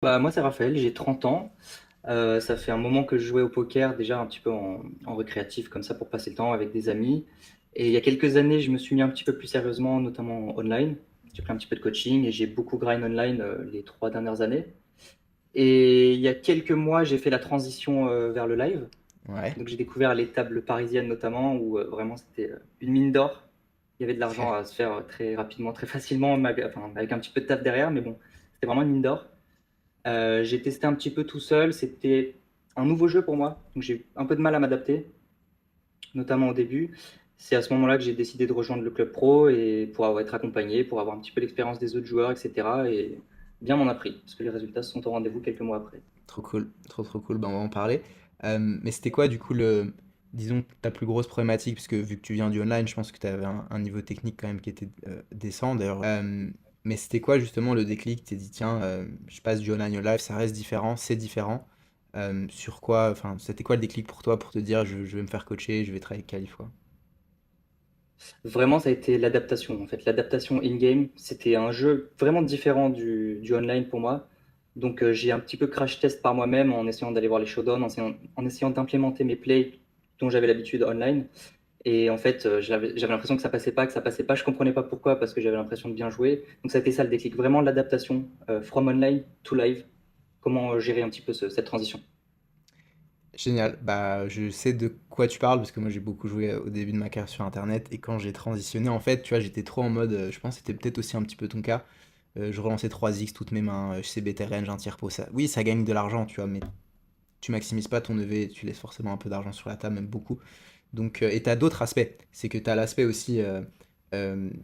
Bah, moi, c'est Raphaël, j'ai 30 ans. Ça fait un moment que je jouais au poker, déjà un petit peu en récréatif, comme ça, pour passer le temps avec des amis. Et il y a quelques années, je me suis mis un petit peu plus sérieusement, notamment online. J'ai pris un petit peu de coaching et j'ai beaucoup grind online les 3 dernières années. Et il y a quelques mois, j'ai fait la transition vers le live. Ouais. Donc j'ai découvert les tables parisiennes notamment, où vraiment c'était une mine d'or. Il y avait de l'argent à se faire très rapidement, très facilement, enfin, avec un petit peu de taf derrière, mais bon, c'était vraiment une mine d'or. J'ai testé un petit peu tout seul, c'était un nouveau jeu pour moi, donc j'ai eu un peu de mal à m'adapter, notamment au début. C'est à ce moment-là que j'ai décidé de rejoindre le club pro et pour avoir être accompagné, pour avoir un petit peu l'expérience des autres joueurs, etc. Et bien m'en a pris, parce que les résultats sont au rendez-vous quelques mois après. Trop cool, trop cool, ben, on va en parler. Mais c'était quoi du coup disons, ta plus grosse problématique, parce que vu que tu viens du online, je pense que tu avais un niveau technique quand même qui était décent d'ailleurs. Mais c'était quoi justement le déclic? Tu t'es dit, tiens, je passe du online au live, ça reste différent, c'est différent. Sur quoi, enfin, c'était quoi le déclic pour toi pour te dire, je vais me faire coacher, je vais travailler avec Calif, quoi? Vraiment, ça a été l'adaptation. En fait, l'adaptation in-game, c'était un jeu vraiment différent du online pour moi. Donc, j'ai un petit peu crash test par moi-même en essayant d'aller voir les showdowns, en essayant d'implémenter mes plays dont j'avais l'habitude online. Et en fait, j'avais l'impression que ça passait pas. Je comprenais pas pourquoi, parce que j'avais l'impression de bien jouer. Donc, ça a été ça le déclic, vraiment l'adaptation from online to live. Comment gérer un petit peu cette transition. Génial. Bah, je sais de quoi tu parles parce que moi j'ai beaucoup joué au début de ma carrière sur Internet et quand j'ai transitionné, en fait, tu vois, j'étais trop en mode, je pense que c'était peut-être aussi un petit peu ton cas. Je relançais 3x toutes mes mains, je sais BT range, un tir pot, ça. Oui, ça gagne de l'argent, tu vois, mais tu maximises pas ton EV, tu laisses forcément un peu d'argent sur la table, même beaucoup. Donc, et t'as d'autres aspects. C'est que t'as l'aspect aussi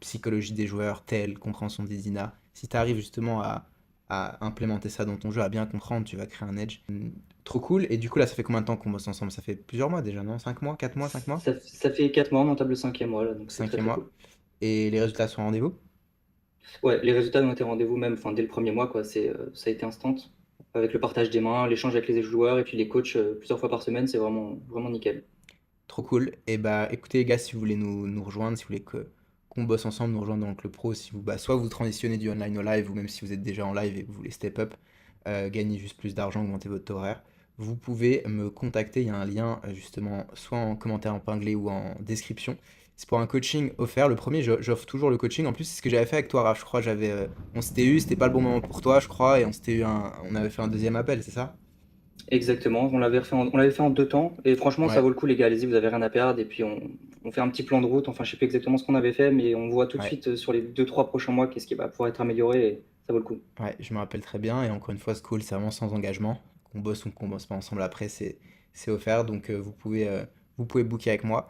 psychologie des joueurs, tel, compréhension des DINA. Si tu arrives justement à implémenter ça dans ton jeu, à bien comprendre, tu vas créer un edge. Trop cool. Et du coup, là, ça fait combien de temps qu'on bosse ensemble? Ça fait plusieurs mois déjà, non? 5 mois? 4 mois? 5 mois? Ça fait 4 mois, on entame le cinquième mois, là, donc c'est très Cinquième très mois. cool. Et les résultats sont au rendez-vous? Ouais, les résultats ont été rendez-vous même, enfin, dès le premier mois, quoi. Ça a été instant. Avec le partage des mains, l'échange avec les joueurs et puis les coachs plusieurs fois par semaine, c'est vraiment, vraiment nickel. Trop cool. Et bah écoutez les gars, si vous voulez nous rejoindre, si vous voulez qu'on bosse ensemble, nous rejoindre dans le club pro, si vous bah, soit vous transitionnez du online au live, ou même si vous êtes déjà en live et que vous voulez step up, gagner juste plus d'argent, augmenter votre taux horaire, vous pouvez me contacter. Il y a un lien justement soit en commentaire épinglé ou en description. C'est pour un coaching offert. Le premier, j'offre toujours le coaching. En plus, c'est ce que j'avais fait avec toi, Raph. Je crois, on s'était eu, c'était pas le bon moment pour toi, je crois, et on avait fait un deuxième appel, c'est ça? Exactement, on l'avait fait en 2 temps, et franchement, ça Ouais, vaut le coup, les gars. Allez-y, vous avez rien à perdre, et puis on fait un petit plan de route. Enfin, je sais plus exactement ce qu'on avait fait, mais on voit tout de ouais. suite sur les 2, 3 prochains mois qu'est-ce qui va pouvoir être amélioré, et ça vaut le coup. Ouais, je me rappelle très bien. Et encore une fois, ce call, c'est vraiment sans engagement. Qu'on bosse ou qu'on bosse pas ensemble après, c'est offert. Donc vous pouvez booker avec moi.